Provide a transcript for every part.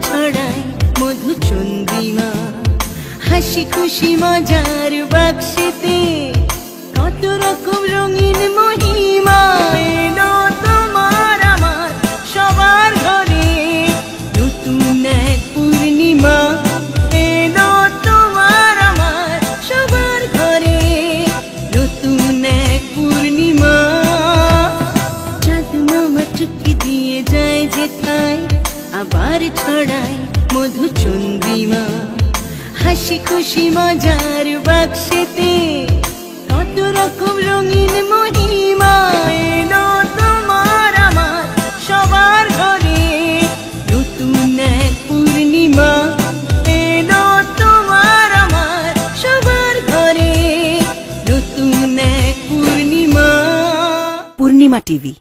ছড়ায় মধুচন্দ্রিমা, হাসি খুশি মজার বাক্সেতে কত রকম রঙিন মহিমা। এলো তোমার আমার সবার ঘরে নতুন এক পূর্ণিমা, এলো তোমার আমার সবার ঘরে নতুন এক পূর্ণিমা। চাঁদ মামা চুক্তি দিয়ে যায় যেথায়, আবার ছড়ায় মধুচন্দ্রিমা, হাসি খুশি মজার বাক্সেতে কত রকম রঙিন মহিমা। এলো তোমার আমার সবার ঘরে নতুন এক পূর্ণিমা, এলো তোমার আমার সবার ঘরে নতুন এক পূর্ণিমা। পূর্ণিমা টিভি।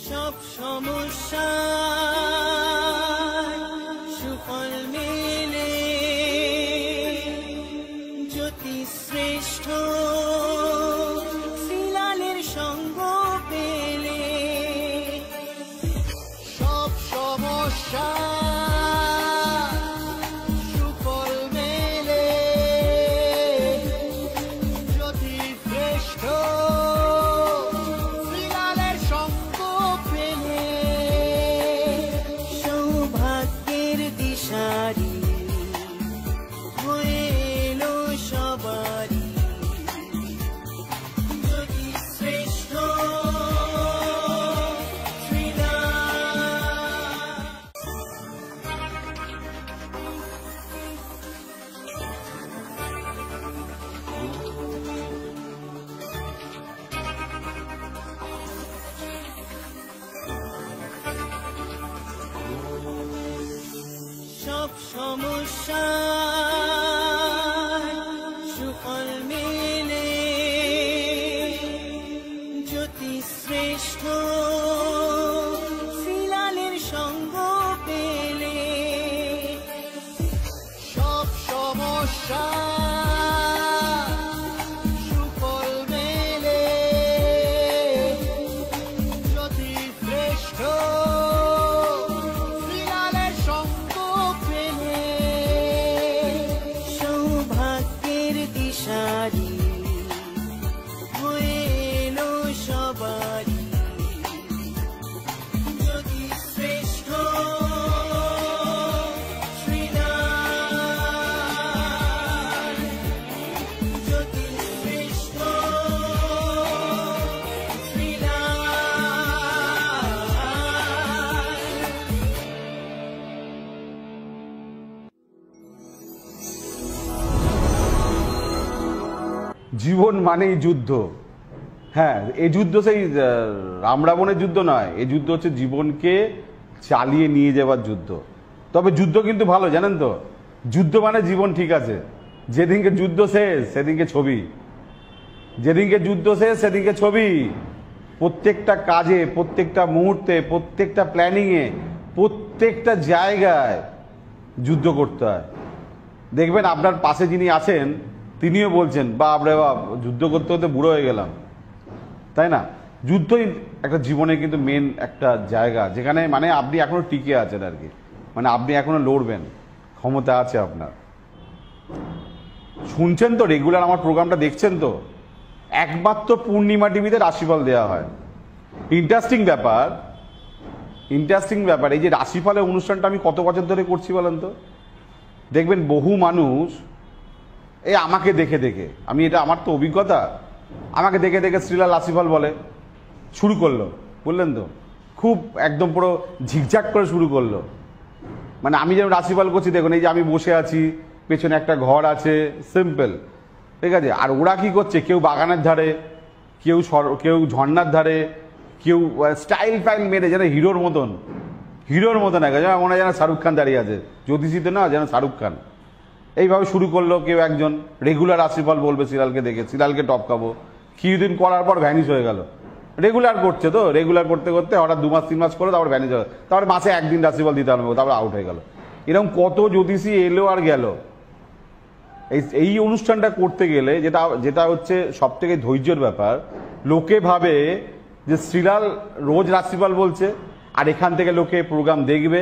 সব সমস্যা সুফল মেলে জ্যোতি শ্রেষ্ঠ শ্রীলালের সঙ্গ পেলে। সব সমস্যা সুফল মেলে জ্যোতি শ্রেষ্ঠ শ্রীলালের সঙ্গ পেলে। সৌভাগ্যের দিশারি হয়ে এলো সবারই জ্যোতি শ্রেষ্ঠ সব সমস্যা সুফল মেলে জ্যোতি শ্রেষ্ঠ শ্রীলালের সঙ্গ পেলে। সব সমস্যা সুফল মেলে জ্যোতি শ্রেষ্ঠ শ্রীলালের সঙ্গ পেলে। সৌভাগ্যের দিশারি হয়ে এলো সবারই জ্যোতি শ্রেষ্ঠ শ্রীলাল, জ্যোতি শ্রেষ্ঠ শ্রীলাল। জীবন মানেই যুদ্ধ। হ্যাঁ, এই যুদ্ধ সেই রাম রাবণের যুদ্ধ নয়, এই যুদ্ধ হচ্ছে জীবনকে চালিয়ে নিয়ে যাওয়ার যুদ্ধ। তবে যুদ্ধ কিন্তু ভালো, জানেন তো, যুদ্ধ মানে জীবন ঠিক আছে। যেদিনকে যুদ্ধ শেষ সেদিনকে ছবি, যেদিনকে যুদ্ধ শেষ সেদিনকে ছবি। প্রত্যেকটা কাজে, প্রত্যেকটা মুহূর্তে, প্রত্যেকটা প্ল্যানিংয়ে, প্রত্যেকটা জায়গায় যুদ্ধ করতে হয়। দেখবেন আপনার পাশে যিনি আছেন তিনিও বলছেন, বাপরে বাপ, যুদ্ধ করতে করতে বুড়ো হয়ে গেলাম, তাই না? যুদ্ধই একটা জীবনে কিন্তু মেন একটা জায়গা, যেখানে মানে আপনি এখনো টিকে আছেন আর কি, মানে আপনি এখনো লড়বেন, ক্ষমতা আছে আপনার। শুনছেন তো, রেগুলার আমার প্রোগ্রামটা দেখছেন তো? একমাত্র পূর্ণিমা টিভিতে রাশিফল দেওয়া হয়। ইন্টারেস্টিং ব্যাপার, ইন্টারেস্টিং ব্যাপার, এই যে রাশিফলের অনুষ্ঠানটা আমি কত বছর ধরে করছি বলেন তো? দেখবেন বহু মানুষ এই আমাকে দেখে দেখে, আমি এটা আমার তো অভিজ্ঞতা, আমাকে দেখে দেখে শ্রীলাল রাশিফল বলে শুরু করলো, বললেন তো, খুব একদম পুরো ঝিকঝাক করে শুরু করলো। মানে আমি যেমন রাশিফল করছি, দেখুন এই যে আমি বসে আছি, পেছনে একটা ঘর আছে, সিম্পল, ঠিক আছে? আর ওরা কি করছে, কেউ বাগানের ধারে, কেউ কেউ ঝর্ণার ধারে, কেউ স্টাইল ফাইল মেরে যেন হিরোর মতন, হিরোর মতন এক মনে হয় যেন শাহরুখ খান দাঁড়িয়ে আছে, জ্যোতিষীতে না যেন শাহরুখ খান। এইভাবে শুরু করলো কেউ একজন, রেগুলার রাশিফল বলবে শ্রীলালকে দেখে, শ্রীলালকে টপকাবো, কিছুদিন করার পর ভ্যানিশ হয়ে গেল। রেগুলার করছে তো, রেগুলার করতে করতে হঠাৎ 2 মাস 3 মাস করে তারপর ভ্যানিশ হয়ে, তারপর মাসে একদিন রাশিফল দিতে হবে, তারপর আউট হয়ে গেল। এরকম কত জ্যোতিষী এলো আর গেল, এই অনুষ্ঠানটা করতে গেলে যেটা হচ্ছে সব থেকে ধৈর্যের ব্যাপার, লোকে ভাবে যে শ্রীলাল রোজ রাশিফল বলছে আর এখান থেকে লোকে প্রোগ্রাম দেখবে,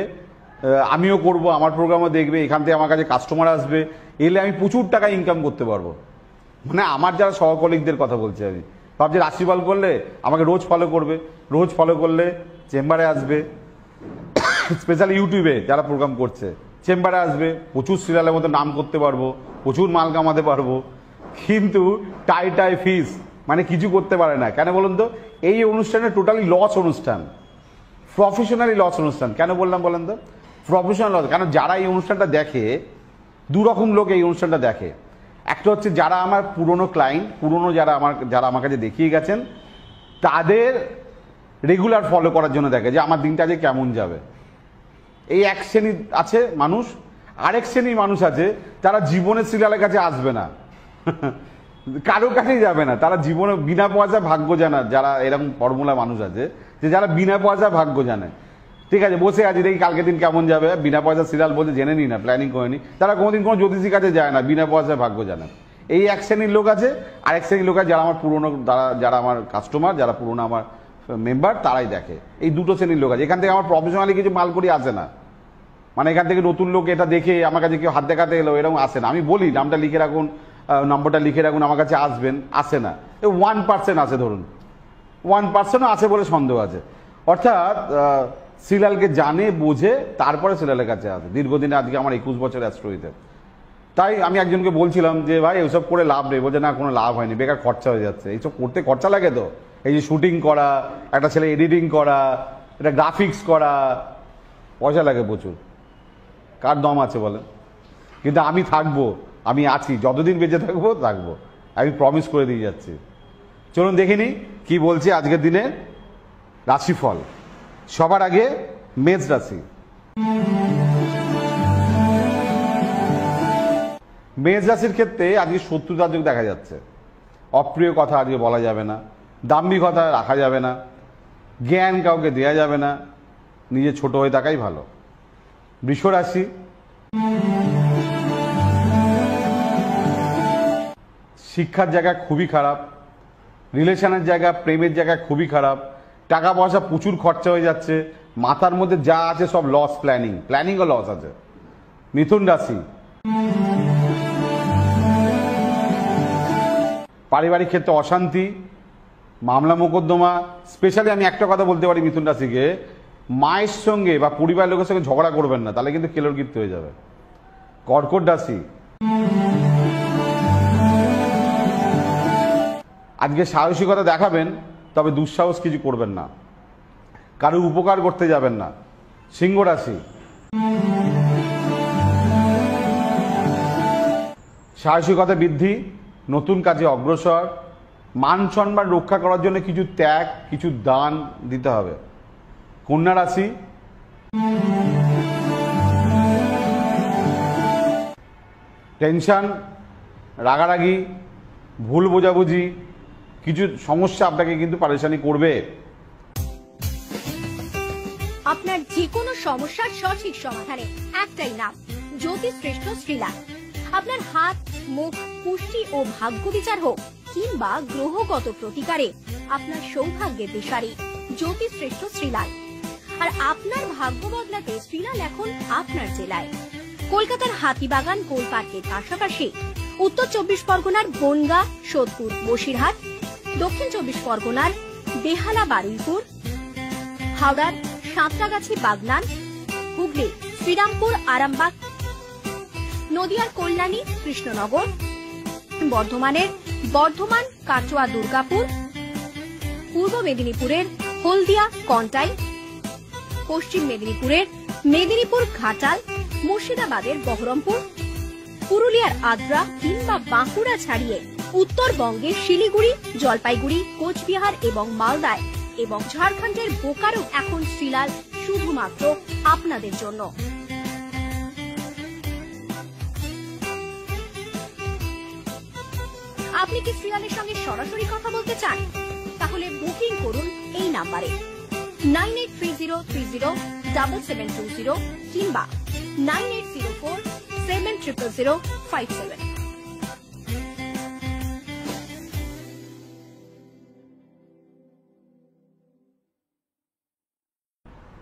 আমিও করব, আমার প্রোগ্রামও দেখবে, এখান থেকে আমার কাছে কাস্টমার আসবে, এলে আমি প্রচুর টাকা ইনকাম করতে পারবো। মানে আমার যারা সহকলিগদের কথা বলছি, আমি ভাবছি রাশিফল করলে আমাকে রোজ ফলো করবে, রোজ ফলো করলে চেম্বারে আসবে, স্পেশালি ইউটিউবে যারা প্রোগ্রাম করছে চেম্বারে আসবে, প্রচুর সিরিয়ালের মতো নাম করতে পারবো, প্রচুর মাল কামাতে পারবো, কিন্তু টাই ফিস মানে কিছু করতে পারে না। কেন বলুন তো? এই অনুষ্ঠানে টোটালি লস অনুষ্ঠান, প্রফেশনালি লস অনুষ্ঠান। কেন বললাম বলেন তো? Professional loss. কারণ যারা এই অনুষ্ঠানটা দেখে, দুরকম লোক এই অনুষ্ঠানটা দেখে। একটা হচ্ছে যারা আমার পুরনো ক্লায়েন্ট, পুরনো যারা আমার কাছে দেখিয়ে গেছেন, তাদের রেগুলার ফলো করার জন্য দেখে যে আমার দিনটা যে কেমন যাবে। এই এক শ্রেণী আছে মানুষ। আরেক শ্রেণীর মানুষ আছে যারা জীবনে সিরিয়ালের কাছে আসবে না, কারো কাছেই যাবে না, তারা জীবনে বিনা পয়সা ভাগ্য জানা, যারা এরকম ফর্মুলা মানুষ আছে যে যারা বিনা পয়সা ভাগ্য জানে। ঠিক আছে, বসে আছি দেখি কালকে দিন কেমন যাবে, বিনা পয়সা সিরিয়াল বলতে জেনে নি না, প্ল্যানিং করে নি, তারা কোনোদিন কোনো জ্যোতিষীর কাছে যায় না, বিনা পয়সায় ভাগ্য জানে। এই এক শ্রেণীর লোক আছে। আর এক শ্রেণীর লোক আছে যারা আমার পুরনো, যারা আমার কাস্টমার, যারা পুরনো আমার মেম্বার, তারাই দেখে। এই দুটো শ্রেণীর লোক আছে। এখান থেকে আমার প্রফেশনালি কিছু মাল করি আসে না, মানে এখান থেকে নতুন লোক এটা দেখে আমার কাছে কেউ হাত দেখাতে এলো এরকম আসে না। আমি বলি নামটা লিখে রাখুন, নম্বরটা লিখে রাখুন, আমার কাছে আসবেন, আসে না। 1% আসে, ধরুন 1%ও আছে বলে সন্দেহ আছে। অর্থাৎ সিরিয়ালকে জানে বোঝে তারপরে সিরিয়ালের কাছে আসে। দীর্ঘদিনে আজকে আমার 21 বছর অ্যাস্ট্রোইতে। তাই আমি একজনকে বলছিলাম যে ভাই এইসব করে লাভ নেই, বলছে না কোনো লাভ হয়নি, বেকার খরচা হয়ে যাচ্ছে। এইসব করতে খরচা লাগে তো, এই যে শুটিং করা, একটা ছেলে এডিটিং করা, এটা গ্রাফিক্স করা, পয়সা লাগে প্রচুর। কার দম আছে বলেন? কিন্তু আমি থাকবো, আমি আছি, যতদিন বেঁচে থাকবো থাকবো, আমি প্রমিস করে দিয়ে যাচ্ছি। চলুন দেখিনি কি বলছি আজকের দিনে রাশিফল। সবার আগে মেষ রাশি। মেষ রাশির ক্ষেত্রে আজকে শত্রুতার যোগ দেখা যাচ্ছে। অপ্রিয় কথা আজকে বলা যাবে না, দাম্ভিকতা রাখা যাবে না, জ্ঞান কাউকে দেওয়া যাবে না, নিজে ছোট হয়ে থাকাই ভালো। বৃষ রাশি। শিক্ষার জায়গা খুবই খারাপ, রিলেশনের জায়গা, প্রেমের জায়গা খুবই খারাপ, টাকা পয়সা প্রচুর খরচা হয়ে যাচ্ছে, মাথার মধ্যে যা আছে সব লস, প্ল্যানিংও লস আছে। মিথুন রাশি। পারিবারিক ক্ষেত্রে অশান্তি, মামলা মোকদ্দমা। স্পেশালি আমি একটা কথা বলতে পারি মিথুন রাশিকে, মায়ের সঙ্গে বা পরিবারের লোকের সঙ্গে ঝগড়া করবেন না, তাহলে কিন্তু কেলোর গীত হয়ে যাবে। কর্কট রাশি। আজকে সাহসিকতা দেখাবেন, তবে দুঃসাহস কিছু করবেন না, কারো উপকার করতে যাবেন না। সিংহ রাশি। সাহসিকতা বৃদ্ধি, নতুন কাজে অগ্রসর, মান সম্মান রক্ষা করার জন্য কিছু ত্যাগ, কিছু দান দিতে হবে। কন্যা রাশি। টেনশন, রাগারাগি, ভুল বোঝাবুঝি, কিছু সমস্যা আপনাকে কিন্তু পারেশানি করবে। আপনার যে কোনো সমস্যার সঠিক সমাধানে একটাই নাম, জ্যোতিষশ্রেষ্ঠ শ্রীলাল। আপনার হাত, মুখ, পুষ্টি ও ভাগ্য বিচার হোক কিংবা গ্রহগত প্রতিকারে আপনার সৌভাগ্যের দিশারি জ্যোতিষশ্রেষ্ঠ শ্রীলাল। আর আপনার ভাগ্য বদলাতে শ্রীলাল এখন আপনার জেলায়। কলকাতার হাতিবাগান গোল পার্কের পাশাপাশি উত্তর 24 পরগনার বনগাঁ, সোদপুর, বসিরহাট, দক্ষিণ 24 পরগনার বেহালা, বারুইপুর, হাওড়ার সাঁতরাগাছি, বাগনান, হুগলি, শ্রীরামপুর, আরামবাগ, নদিয়ার কল্যাণী, কৃষ্ণনগর, বর্ধমানের বর্ধমান, কাটোয়া, দুর্গাপুর, পূর্ব মেদিনীপুরের হলদিয়া, কন্টাই, পশ্চিম মেদিনীপুরের মেদিনীপুর, ঘাটাল, মুর্শিদাবাদের বহরমপুর, পুরুলিয়ার আদ্রা কিংবা বাঁকুড়া ছাড়িয়ে উত্তরবঙ্গের শিলিগুড়ি, জলপাইগুড়ি, কোচবিহার এবং মালদায় এবং ঝাড়খণ্ডের বোকারো এখন শ্রীলাল শুধুমাত্র আপনাদের জন্য। আপনি কি শ্রীলালের সঙ্গে সরাসরি কথা বলতে চান? তাহলে বুকিং করুন এই নাম্বারে 9830307720 কিংবা 9804700057।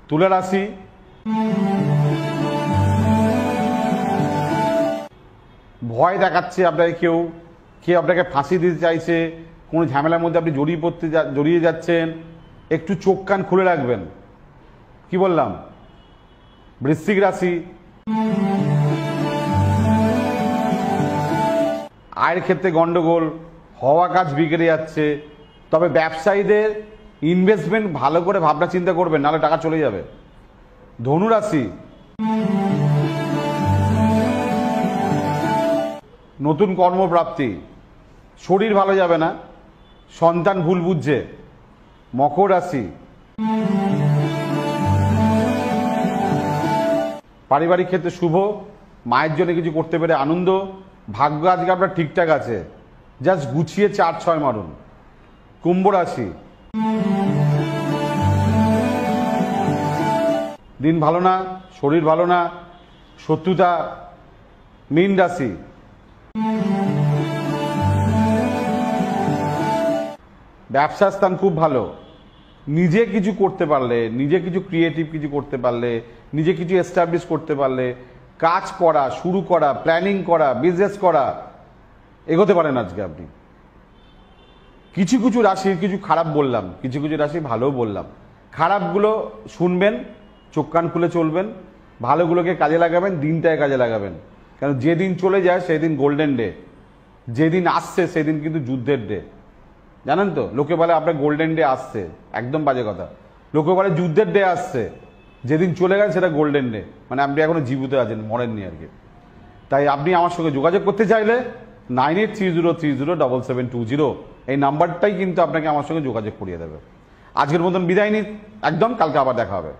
তুলা রাশি ভয় দেখাচ্ছে আপনাকে, কেউ আপনাকে ফাঁসি দিতে চাইছে, কোনো ঝামেলার মধ্যে আপনি জড়িয়ে যাচ্ছেন, একটু চোখ কান খুলে রাখবেন। কি বললাম? বৃশ্চিক রাশি আয়ের ক্ষেত্রে গন্ডগোল, হওয়া কাজ বিগড়ে যাচ্ছে, তবে ব্যবসায়ীদের ইনভেস্টমেন্ট ভালো করে ভাবনা চিন্তা করবেন, নাহলে টাকা চলে যাবে। ধনু রাশি নতুন কর্মপ্রাপ্তি, শরীর ভালো যাবে না, সন্তান ভুল বুঝছে। মকর রাশি পারিবারিক ক্ষেত্রে শুভ, মায়ের জন্য কিছু করতে পেরে আনন্দ, ভাগ্য আজকে আপনার ঠিকঠাক আছে, জাস্ট গুছিয়ে 4-6 মারুন। কুম্ভ রাশি দিন ভালো না, শরীর ভালো না, শত্রুতা। মীন রাশি ব্যবসার স্থান খুব ভালো, নিজে কিছু করতে পারলে, নিজে কিছু ক্রিয়েটিভ কিছু করতে পারলে, নিজে কিছু এস্টাবলিশ করতে পারলে, কাজ করা, শুরু করা, প্ল্যানিং করা, বিজনেস করা, এগোতে পারেন আজকে আপনি। কিছু কিছু রাশির কিছু খারাপ বললাম, কিছু কিছু রাশি ভালো বললাম। খারাপগুলো শুনবেন, চোখ কান খুলে চলবেন, ভালোগুলোকে কাজে লাগাবেন, দিনটায় কাজে লাগাবেন। কারণ যেদিন চলে যায় সেদিন গোল্ডেন ডে, যেদিন আসছে সেদিন কিন্তু যুদ্ধের ডে। জানেন তো, লোকে বলে আপনার গোল্ডেন ডে আসছে, একদম বাজে কথা। লোকে বলে যুদ্ধের ডে আসছে, যেদিন চলে গেছে সেটা গোল্ডেন ডে, মানে আপনি এখনো জীবিত আছেন, মরেননি আর কি। তাই আপনি আমার সঙ্গে যোগাযোগ করতে চাইলে 9830307720 এই নাম্বারটাই কিন্তু আপনাকে আমার সঙ্গে যোগাযোগ করিয়ে দেবে। আজকের মতন বিদায় নিন, একদম, কালকে আবার দেখা হবে।